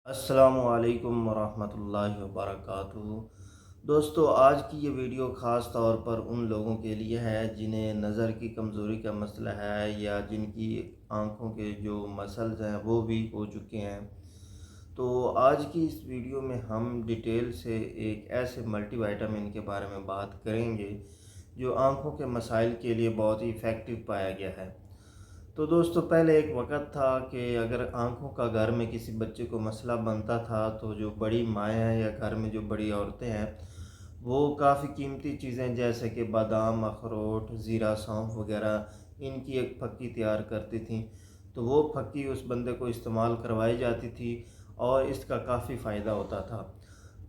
السلام علیکم ورحمۃ اللہ وبرکاتہ۔ دوستو، آج کی یہ ویڈیو خاص طور پر ان لوگوں کے لیے ہے جنہیں نظر کی کمزوری کا مسئلہ ہے یا جن کی آنکھوں کے جو مسلز ہیں وہ بھی ہو چکے ہیں۔ تو آج کی اس ویڈیو میں ہم ڈیٹیل سے ایک ایسے ملٹی وائٹامن کے بارے میں بات کریں گے جو آنکھوں کے مسائل کے لیے بہت ہی ایفیکٹو پایا گیا ہے۔ تو دوستو، پہلے ایک وقت تھا کہ اگر آنکھوں کا گھر میں کسی بچے کو مسئلہ بنتا تھا تو جو بڑی مائیں ہیں یا گھر میں جو بڑی عورتیں ہیں وہ کافی قیمتی چیزیں جیسے کہ بادام، اخروٹ، زیرہ، سونف وغیرہ ان کی ایک پھکی تیار کرتی تھیں، تو وہ پھکی اس بندے کو استعمال کروائی جاتی تھی اور اس کا کافی فائدہ ہوتا تھا۔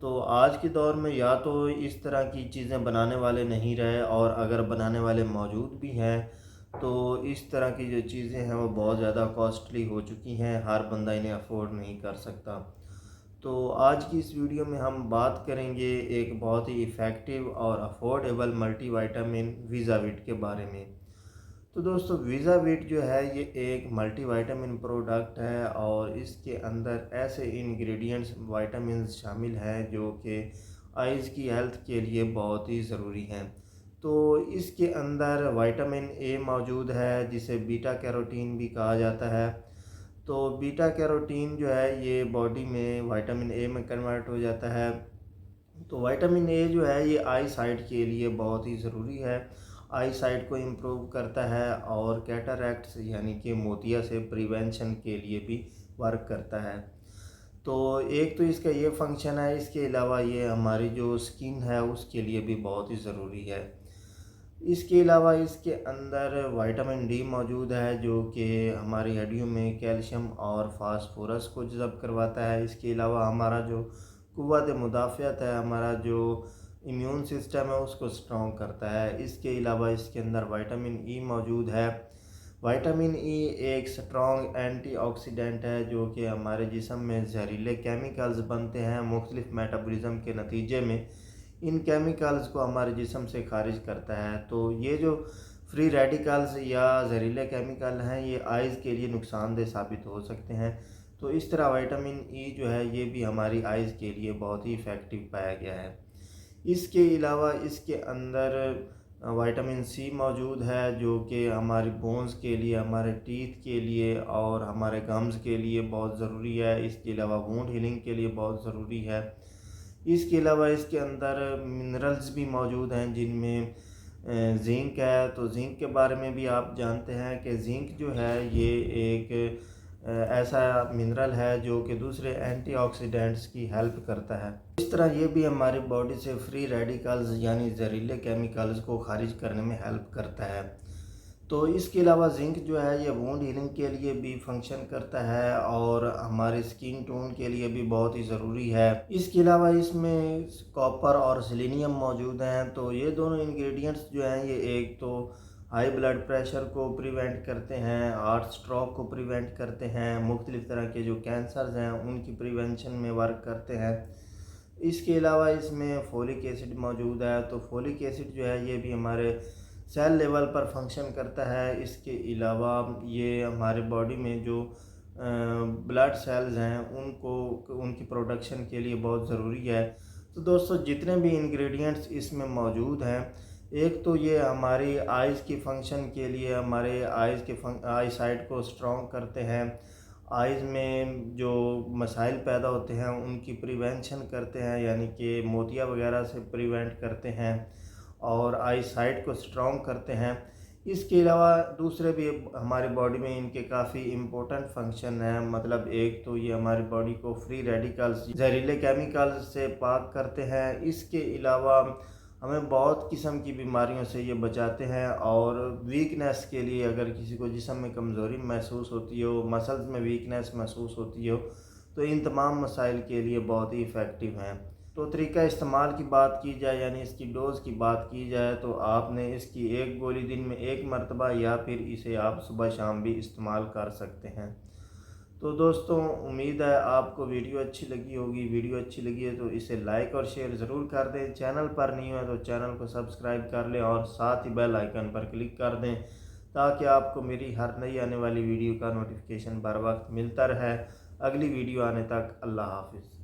تو آج کے دور میں یا تو اس طرح کی چیزیں بنانے والے نہیں رہے، اور اگر بنانے والے موجود بھی ہیں تو اس طرح کی جو چیزیں ہیں وہ بہت زیادہ کاسٹلی ہو چکی ہیں، ہر بندہ انہیں افورڈ نہیں کر سکتا۔ تو آج کی اس ویڈیو میں ہم بات کریں گے ایک بہت ہی ایفیکٹو اور افورڈیبل ملٹی وائٹامن ویزا ویٹ کے بارے میں۔ تو دوستو، ویزا ویٹ جو ہے یہ ایک ملٹی وائٹامن پروڈکٹ ہے، اور اس کے اندر ایسے انگریڈینٹس وائٹامنز شامل ہیں جو کہ آئز کی ہیلتھ کے لیے بہت ہی ضروری ہیں۔ تو اس کے اندر وائٹامن اے موجود ہے جسے بیٹا کیروٹین بھی کہا جاتا ہے۔ تو بیٹا کیروٹین جو ہے یہ باڈی میں وائٹامن اے میں کنورٹ ہو جاتا ہے۔ تو وائٹامن اے جو ہے یہ آئی سائٹ کے لیے بہت ہی ضروری ہے، آئی سائٹ کو امپروو کرتا ہے اور کیٹریکٹس یعنی کہ موتیا سے پریونشن کے لیے بھی ورک کرتا ہے۔ تو ایک تو اس کا یہ فنکشن ہے، اس کے علاوہ یہ ہماری جو سکن ہے اس کے لیے بھی بہت ہی ضروری ہے۔ اس کے علاوہ اس کے اندر وائٹامن ڈی موجود ہے جو کہ ہماری ہڈیوں میں کیلشیم اور فاسفورس کو جذب کرواتا ہے۔ اس کے علاوہ ہمارا جو قوت مدافعت ہے، ہمارا جو امیون سسٹم ہے اس کو سٹرونگ کرتا ہے۔ اس کے علاوہ اس کے اندر وائٹامن ای موجود ہے۔ وائٹامن ای ایک سٹرونگ اینٹی آکسیڈنٹ ہے جو کہ ہمارے جسم میں زہریلے کیمیکلز بنتے ہیں مختلف میٹابولزم کے نتیجے میں، ان کیمیکلز کو ہمارے جسم سے خارج کرتا ہے۔ تو یہ جو فری ریڈیکلز یا زہریلے کیمیکل ہیں یہ آئز کے لیے نقصان دہ ثابت ہو سکتے ہیں۔ تو اس طرح وائٹامن ای جو ہے یہ بھی ہماری آئز کے لیے بہت ہی ایفیکٹو پایا گیا ہے۔ اس کے علاوہ اس کے اندر وائٹامن سی موجود ہے جو کہ ہماری بونز کے لیے، ہمارے ٹیتھ کے لیے اور ہمارے گمز کے لیے بہت ضروری ہے۔ اس کے علاوہ وونڈ ہیلنگ کے لیے بہت ضروری ہے۔ اس کے علاوہ اس کے اندر منرلز بھی موجود ہیں جن میں زنک ہے۔ تو زنک کے بارے میں بھی آپ جانتے ہیں کہ زنک جو ہے یہ ایک ایسا منرل ہے جو کہ دوسرے اینٹی آکسیڈنٹس کی ہیلپ کرتا ہے۔ اس طرح یہ بھی ہماری باڈی سے فری ریڈیکلز یعنی زہریلے کیمیکلز کو خارج کرنے میں ہیلپ کرتا ہے۔ تو اس کے علاوہ زنک جو ہے یہ وونڈ ہیلنگ کے لیے بھی فنکشن کرتا ہے اور ہمارے سکن ٹون کے لیے بھی بہت ہی ضروری ہے۔ اس کے علاوہ اس میں کاپر اور سیلینیم موجود ہیں۔ تو یہ دونوں انگریڈینٹس جو ہیں یہ ایک تو ہائی بلڈ پریشر کو پریونٹ کرتے ہیں، ہارٹ سٹروک کو پریونٹ کرتے ہیں، مختلف طرح کے جو کینسرز ہیں ان کی پریونشن میں ورک کرتے ہیں۔ اس کے علاوہ اس میں فولک ایسڈ موجود ہے۔ تو فولک ایسڈ جو ہے یہ بھی ہمارے سیل لیول پر فنکشن کرتا ہے۔ اس کے علاوہ یہ ہمارے باڈی میں جو بلڈ سیلز ہیں ان کی پروڈکشن کے لیے بہت ضروری ہے۔ تو دوستو، جتنے بھی انگریڈینٹس اس میں موجود ہیں، ایک تو یہ ہماری آئز کی فنکشن کے لیے ہمارے آئی سائٹ کو سٹرونگ کرتے ہیں، آئز میں جو مسائل پیدا ہوتے ہیں ان کی پریونشن کرتے ہیں یعنی کہ موتیا وغیرہ سے پریونٹ کرتے ہیں اور آئی سائٹ کو سٹرونگ کرتے ہیں۔ اس کے علاوہ دوسرے بھی ہماری باڈی میں ان کے کافی امپورٹنٹ فنکشن ہیں، مطلب ایک تو یہ ہماری باڈی کو فری ریڈیکلز زہریلے کیمیکلز سے پاک کرتے ہیں۔ اس کے علاوہ ہمیں بہت قسم کی بیماریوں سے یہ بچاتے ہیں، اور ویکنیس کے لیے اگر کسی کو جسم میں کمزوری محسوس ہوتی ہو، مسلز میں ویکنیس محسوس ہوتی ہو، تو ان تمام مسائل کے لیے بہت ہی ایفیکٹو ہیں۔ تو طریقہ استعمال کی بات کی جائے یعنی اس کی ڈوز کی بات کی جائے تو آپ نے اس کی ایک گولی دن میں ایک مرتبہ یا پھر اسے آپ صبح شام بھی استعمال کر سکتے ہیں۔ تو دوستوں، امید ہے آپ کو ویڈیو اچھی لگی ہوگی۔ ویڈیو اچھی لگی ہے تو اسے لائک اور شیئر ضرور کر دیں۔ چینل پر نہیں ہے تو چینل کو سبسکرائب کر لیں اور ساتھ ہی بیل آئیکن پر کلک کر دیں تاکہ آپ کو میری ہر نئی آنے والی ویڈیو کا نوٹیفیکیشن بر وقت ملتا رہے۔ اگلی ویڈیو آنے تک اللہ حافظ۔